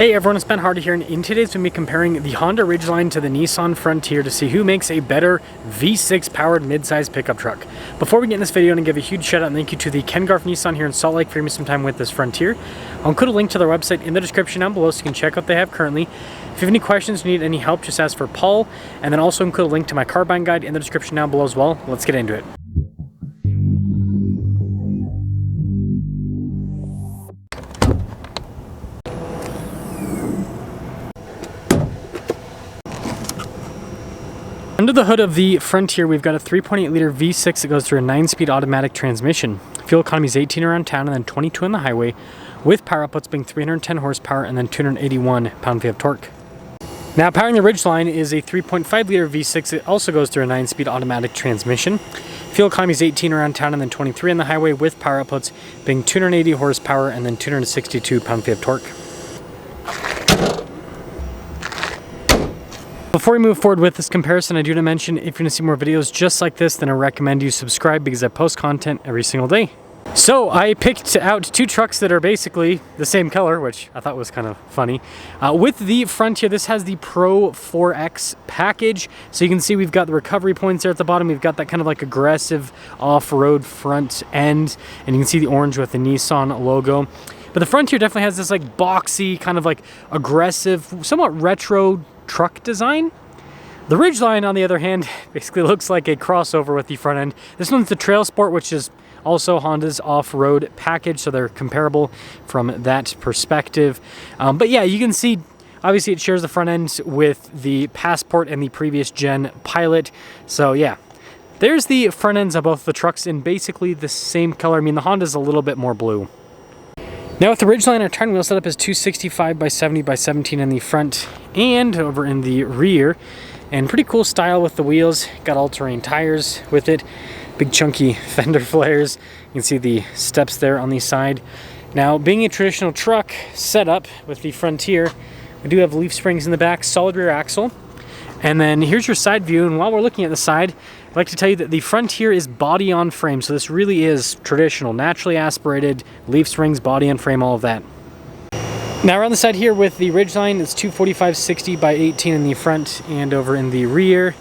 Hey everyone, it's Ben Hardy here, and in today's we'll be comparing the Honda Ridgeline to the Nissan Frontier to see who makes a better V6 powered mid-size pickup truck. Before we get in this video, I want to give a huge shout out and thank you to the Ken Garf Nissan here in Salt Lake for giving me some time with this Frontier. I'll include a link to their website in the description down below so you can check out what they have currently. If you have any questions or need any help, just ask for Paul, and then also include a link to my car buying guide in the description down below as well. Let's get into it. Under the hood of the Frontier, we've got a 3.8 liter V6 that goes through a 9-speed automatic transmission. Fuel economy is 18 around town and then 22 on the highway, with power outputs being 310 horsepower and then 281 pound-feet of torque. Now, powering the Ridgeline is a 3.5 liter V6 that also goes through a 9-speed automatic transmission. Fuel economy is 18 around town and then 23 on the highway, with power outputs being 280 horsepower and then 262 pound-feet of torque. Before we move forward with this comparison, I do want to mention if you're going to see more videos just like this, then I recommend you subscribe because I post content every single day. So I picked out two trucks that are basically the same color, which I thought was kind of funny. With the Frontier, this has the Pro 4X package. So you can see we've got the recovery points there at the bottom. We've got that kind of like aggressive off-road front end, and you can see the orange with the Nissan logo. But the Frontier definitely has this like boxy, kind of like aggressive, somewhat retro truck design. The Ridgeline, on the other hand, basically looks like a crossover with the front end. This one's the Trail Sport, which is also Honda's off-road package, so they're comparable from that perspective. But yeah, you can see, obviously it shares the front end with the Passport and the previous gen Pilot. So yeah, there's the front ends of both the trucks in basically the same color. I mean, the Honda's a little bit more blue. Now with the Ridgeline, our turn wheel setup is 265 by 70 by 17 in the front and over in the rear. And pretty cool style with the wheels. Got all-terrain tires with it. Big chunky fender flares. You can see the steps there on the side. Now, being a traditional truck setup with the Frontier, we do have leaf springs in the back, solid rear axle. And then here's your side view, and while we're looking at the side, I'd like to tell you that the Frontier is body on frame, so this really is traditional, naturally aspirated, leaf springs, body on frame, all of that. Now around the side here with the Ridgeline, it's 245/60 by 18 in the front and over in the rear.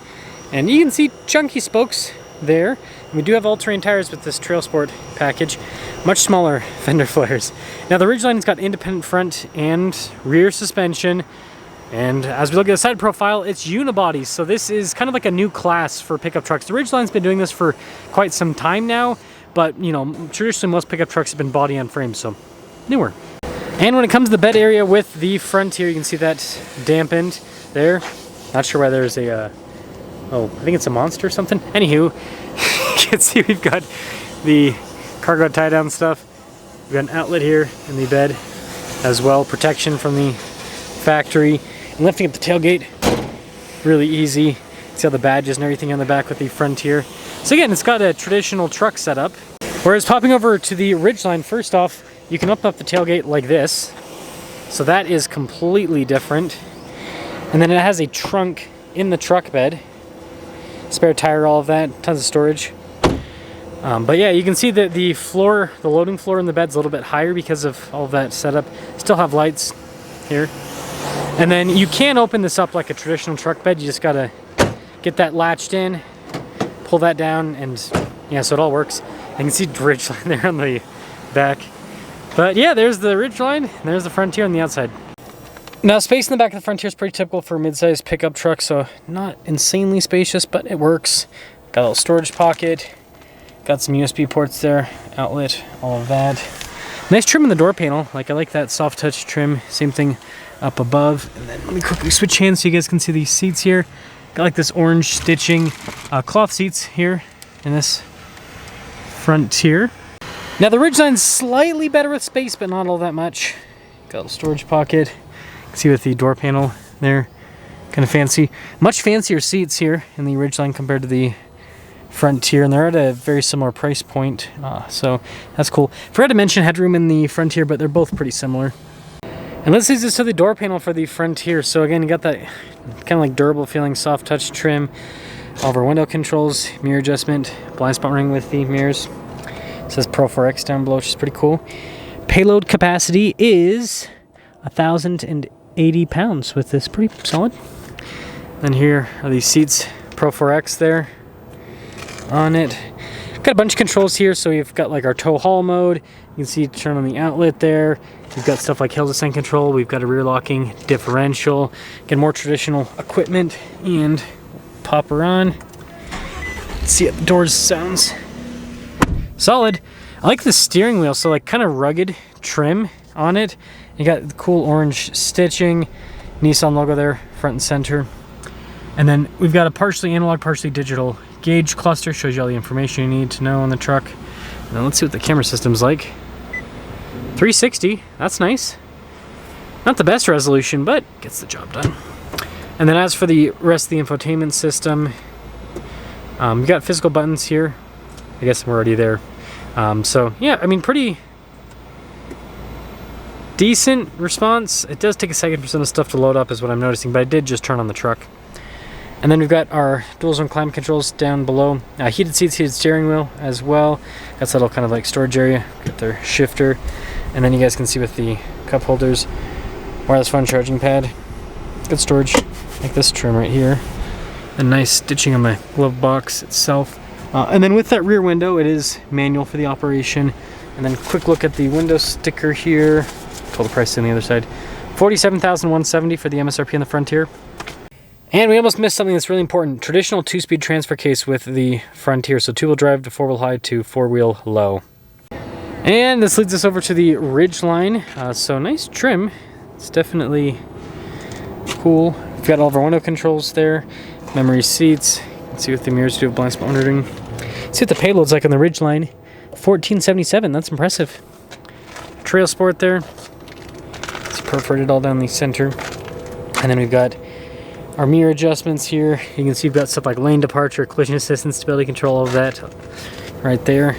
And you can see chunky spokes there. And we do have all-terrain tires with this Trail Sport package, much smaller fender flares. Now the Ridgeline's got independent front and rear suspension. And as we look at the side profile, it's unibody, so this is kind of like a new class for pickup trucks. The Ridgeline's been doing this for quite some time now, but you know, traditionally most pickup trucks have been body on frame, so newer. And when it comes to the bed area with the Frontier, you can see that dampened there. Not sure why there's a, oh, I think it's a Monster or something. Anywho, you can see we've got the cargo tie-down stuff. We've got an outlet here in the bed as well, protection from the factory. And lifting up the tailgate, really easy. See all the badges and everything on the back with the Frontier. So again, it's got a traditional truck setup. Whereas popping over to the Ridgeline, first off, you can open up the tailgate like this. So that is completely different. And then it has a trunk in the truck bed. Spare tire, all of that, tons of storage. But yeah, you can see that the floor, the loading floor in the bed's a little bit higher because of all of that setup. Still have lights here. And then you can open this up like a traditional truck bed. You just gotta get that latched in, pull that down, and yeah, so it all works. You can see the Ridgeline there on the back. But yeah, there's the Ridgeline, and there's the Frontier on the outside. Now, space in the back of the Frontier is pretty typical for a mid-sized pickup truck, so not insanely spacious, but it works. Got a little storage pocket, got some USB ports there, outlet, all of that. Nice trim in the door panel. Like, I like that soft touch trim. Same thing up above. And then let me quickly switch hands so you guys can see these seats here. Got like this orange stitching cloth seats here in this Frontier. Now the Ridgeline's slightly better with space, but not all that much. Got a little storage pocket. You can see with the door panel there, kind of fancy. Much fancier seats here in the Ridgeline compared to the Frontier, and they're at a very similar price point, so that's cool. Forgot to mention headroom in the Frontier, but they're both pretty similar. And let's see this to the door panel for the Frontier. So again, you got that kind of like durable feeling soft touch trim. All of our window controls, mirror adjustment, blind spot ring with the mirrors. It says Pro 4X down below, which is pretty cool. Payload capacity is 1,080 pounds with this, pretty solid. Then here are these seats, Pro 4X there on it. Got a bunch of controls here, so we've got like our tow haul mode. You can see turn on the outlet there. We've got stuff like hill descent control. We've got a rear locking differential. Get more traditional equipment and pop her on. Let's see how the doors sounds. Solid. I like the steering wheel, so like kind of rugged trim on it. You got the cool orange stitching, Nissan logo there, front and center. And then we've got a partially analog, partially digital gauge cluster, shows you all the information you need to know on the truck. And then let's see what the camera system's like. 360, that's nice. Not the best resolution, but gets the job done. And then as for the rest of the infotainment system, we've got physical buttons here. I guess we're already there. So yeah, I mean, pretty decent response. It does take a second for some of the stuff to load up is what I'm noticing, but I did just turn on the truck. And then we've got our dual zone climate controls down below. Heated seats, heated steering wheel as well. That's a little kind of like storage area. Got their shifter. And then you guys can see with the cup holders, wireless phone charging pad. Good storage, like this trim right here. And nice stitching on the glove box itself. And then with that rear window, it is manual for the operation. And then quick look at the window sticker here. Pull the price on the other side. $47,170 for the MSRP on the Frontier. And we almost missed something that's really important. Traditional 2-speed transfer case with the Frontier. So 2-wheel drive to 4-wheel high to 4-wheel low. And this leads us over to the Ridgeline. So nice trim. It's definitely cool. We've got all of our window controls there. Memory seats. You can see what the mirrors do with blind spot monitoring. See what the payload's like on the Ridgeline. 1477, that's impressive. Trail Sport there. It's perforated all down the center. And then we've got our mirror adjustments here. You can see we've got stuff like lane departure, collision assistance, stability control, all of that right there.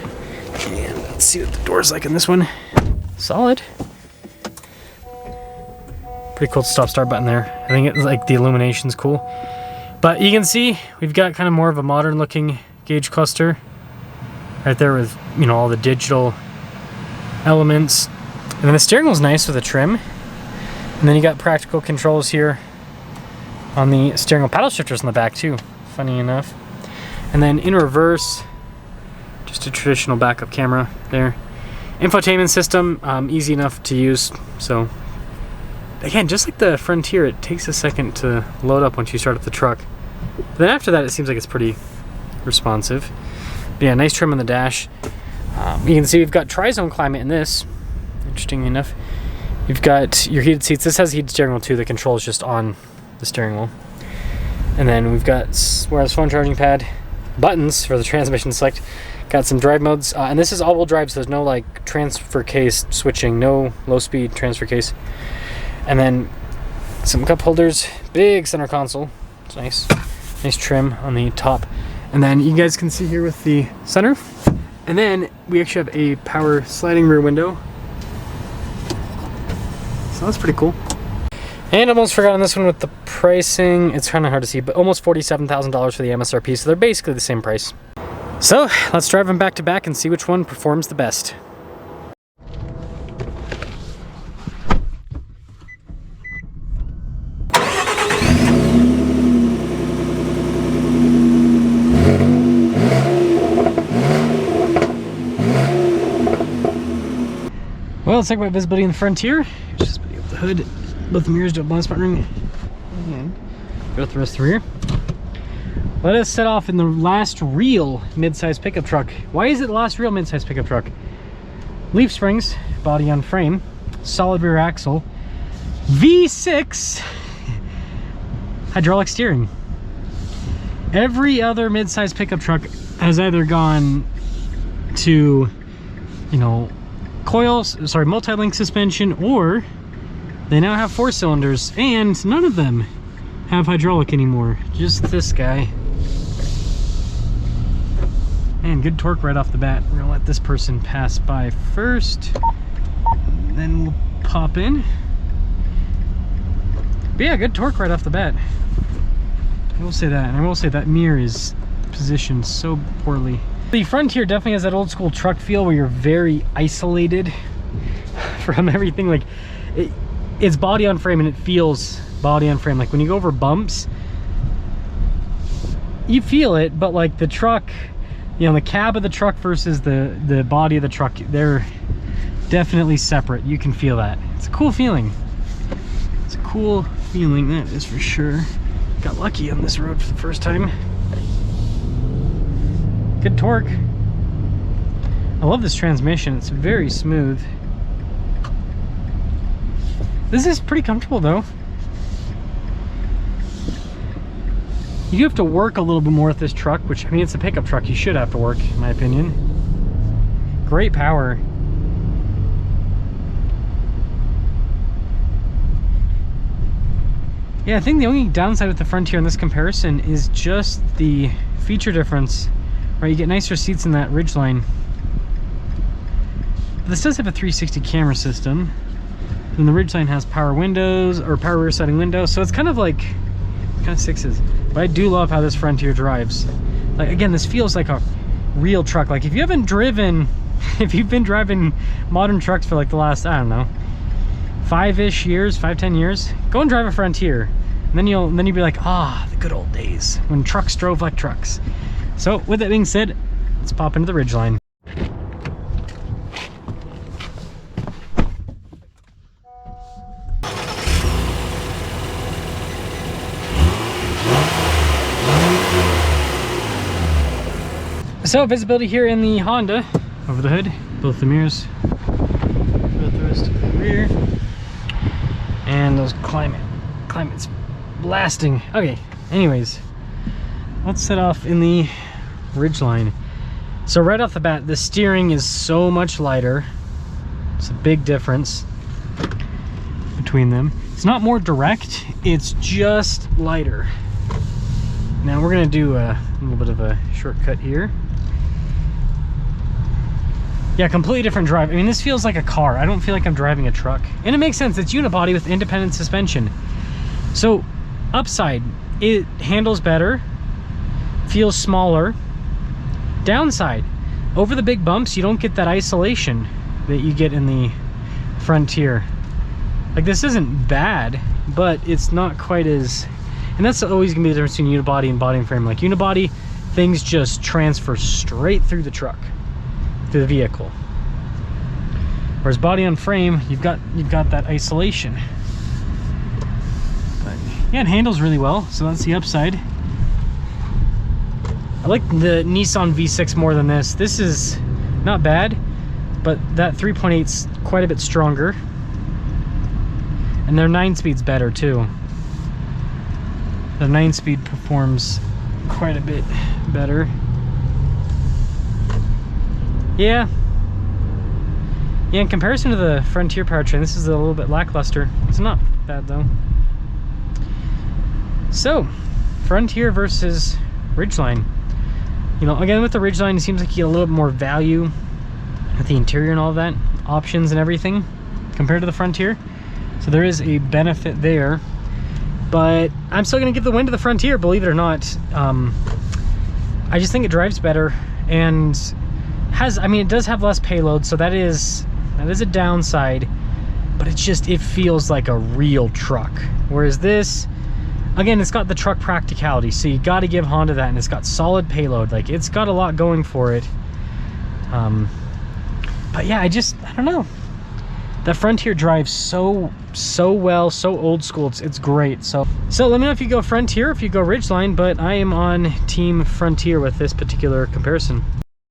And let's see what the door's like in this one. Solid. Pretty cool stop start button there. I think it's like the illumination's cool. But you can see we've got kind of more of a modern looking gauge cluster right there with, you know, all the digital elements. And then the steering wheel's nice with a trim. And then you got practical controls here on the steering wheel. Paddle shifters in the back too, funny enough. And then in reverse, just a traditional backup camera there. Infotainment system, easy enough to use. So again, just like the Frontier, it takes a second to load up once you start up the truck. But then after that, it seems like it's pretty responsive. But yeah, nice trim on the dash. You can see we've got tri-zone climate in this. Interesting enough. You've got your heated seats. This has a heated steering wheel too. The control is just on the steering wheel. And then we've got wireless phone charging pad, buttons for the transmission select. Got some drive modes. And this is all-wheel drive, so there's no like transfer case switching, no low-speed transfer case. And then some cup holders, big center console. It's nice. Nice trim on the top. And then you guys can see here with the center. And then we actually have a power sliding rear window. So that's pretty cool. And almost forgot on this one with the pricing. It's kind of hard to see, but almost $47,000 for the MSRP. So they're basically the same price. So let's drive them back to back and see which one performs the best. Well, let's talk about visibility in the Frontier. Just visibility of the hood. Both the mirrors do a blind spot ring. And go with the rest of the rear. Let us set off in the last real mid-size pickup truck. Why is it the last real mid-size pickup truck? Leaf springs, body on frame, solid rear axle, V6, hydraulic steering. Every other mid-size pickup truck has either gone to, you know, multi-link suspension, or they now have 4 cylinders, and none of them have hydraulic anymore. Just this guy. And good torque right off the bat. We're gonna let this person pass by first, then we'll pop in. But yeah, good torque right off the bat. I will say that, and I will say that mirror is positioned so poorly. The Frontier definitely has that old school truck feel where you're very isolated from everything. Like, it's body on frame and it feels body on frame. Like when you go over bumps, you feel it, but like the truck, you know, the cab of the truck versus the body of the truck, they're definitely separate. You can feel that. It's a cool feeling. It's a cool feeling, that is for sure. Got lucky on this road for the first time. Good torque. I love this transmission. It's very smooth. This is pretty comfortable though. You do have to work a little bit more with this truck, which, I mean, it's a pickup truck. You should have to work, in my opinion. Great power. Yeah, I think the only downside with the Frontier in this comparison is just the feature difference, right? You get nicer seats in that Ridgeline. This does have a 360 camera system, and the Ridgeline has power windows, or power rear sliding windows, so it's kind of like, kind of sixes. But I do love how this Frontier drives. Like, again, this feels like a real truck. Like, if you haven't driven, if you've been driving modern trucks for like the last, I don't know, 5-ish years, 5-10 years, go and drive a Frontier, and then you'll be like, ah, the good old days when trucks drove like trucks. So with that being said, let's pop into the Ridgeline. So visibility here in the Honda, over the hood, both the mirrors, both the rest of the rear, and those climate's blasting. Okay, anyways, let's set off in the Ridgeline. So right off the bat, the steering is so much lighter. It's a big difference between them. It's not more direct, it's just lighter. Now we're gonna do a little bit of a shortcut here. Yeah, completely different drive. I mean, this feels like a car. I don't feel like I'm driving a truck. And it makes sense. It's unibody with independent suspension. So, upside, it handles better, feels smaller. Downside, over the big bumps, you don't get that isolation that you get in the Frontier. Like, this isn't bad, but it's not quite as... And that's always going to be the difference between unibody and body and frame. Like, unibody, things just transfer straight through the truck, through the vehicle. Whereas body on frame, you've got that isolation. But yeah, it handles really well, so that's the upside. I like the Nissan V6 more than this. This is not bad, but that 3.8's quite a bit stronger. And their 9-speed's better too. The 9-speed performs quite a bit better. Yeah, in comparison to the Frontier powertrain, this is a little bit lackluster. It's not bad though. So, Frontier versus Ridgeline. You know, again, with the Ridgeline, it seems like you get a little bit more value with the interior and all of that, options and everything, compared to the Frontier. So there is a benefit there. But I'm still gonna give the win to the Frontier, believe it or not. I just think it drives better, and has, I mean, it does have less payload, so that is a downside, but it feels like a real truck. Whereas this, again, it's got the truck practicality, so you got to give Honda that, and it's got solid payload. Like, it's got a lot going for it. But yeah, I don't know. The Frontier drives so well, so old school. It's great. So let me know if you go Frontier, if you go Ridgeline, but I am on Team Frontier with this particular comparison.